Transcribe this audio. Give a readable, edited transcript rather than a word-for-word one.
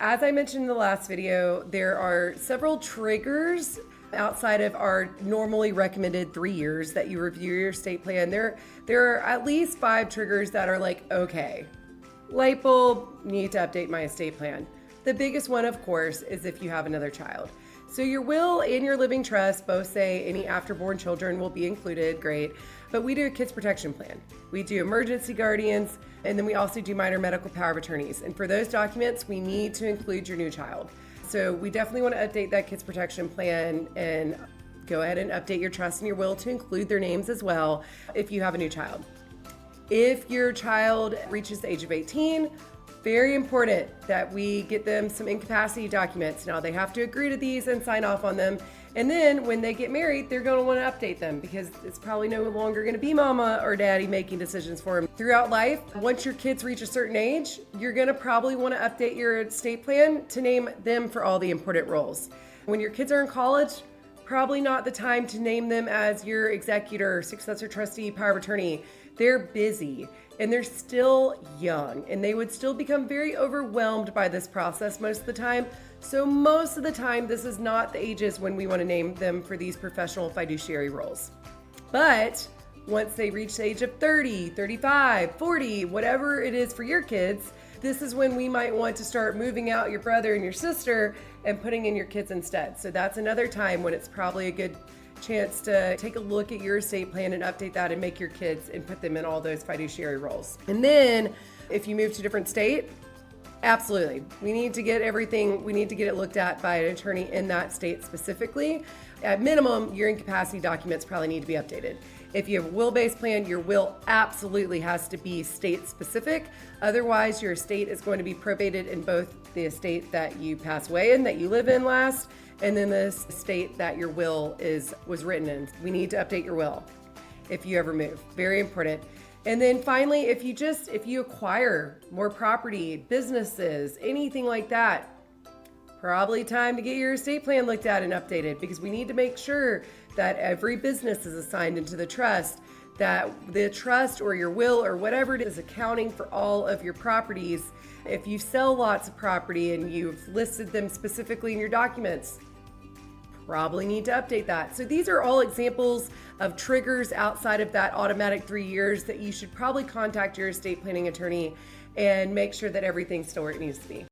As I mentioned in the last video, there are several triggers outside of our normally recommended 3 years that you review your estate plan. There are at least 5 triggers that are like, okay, light bulb, need to update my estate plan. The biggest one, of course, is if you have another child. So your will and your living trust both say any afterborn children will be included, great. But we do a kids protection plan. We do emergency guardians, and then we also do minor medical power of attorneys. And for those documents, we need to include your new child. So we definitely want to update that kids protection plan and go ahead and update your trust and your will to include their names as well if you have a new child. If your child reaches the age of 18, very important that we get them some incapacity documents. Now they have to agree to these and sign off on them. And then when they get married, they're going to want to update them because it's probably no longer going to be mama or daddy making decisions for them. Throughout life, once your kids reach a certain age, you're going to probably want to update your estate plan to name them for all the important roles. When your kids are in college, probably not the time to name them as your executor, successor trustee, power of attorney. They're busy and they're still young and they would still become very overwhelmed by this process most of the time. So most of the time, this is not the ages when we want to name them for these professional fiduciary roles. But once they reach the age of 30, 35, 40, whatever it is for your kids, this is when we might want to start moving out your brother and your sister and putting in your kids instead. So that's another time when it's probably a good chance to take a look at your estate plan and update that and make your kids and put them in all those fiduciary roles. And then if you move to a different state, absolutely. We need to get everything, we need to get it looked at by an attorney in that state specifically. At minimum, your incapacity documents probably need to be updated. If you have a will-based plan, your will absolutely has to be state specific. Otherwise, your estate is going to be probated in both the estate that you pass away in, that you live in last, and then the state that your will was written in. We need to update your will if you ever move. Very important. And then finally, if you acquire more property, businesses, anything like that, probably time to get your estate plan looked at and updated because we need to make sure that every business is assigned into the trust, that the trust or your will or whatever it is accounting for all of your properties. If you sell lots of property and you've listed them specifically in your documents, probably need to update that. So these are all examples of triggers outside of that automatic 3 years that you should probably contact your estate planning attorney and make sure that everything's still where it needs to be.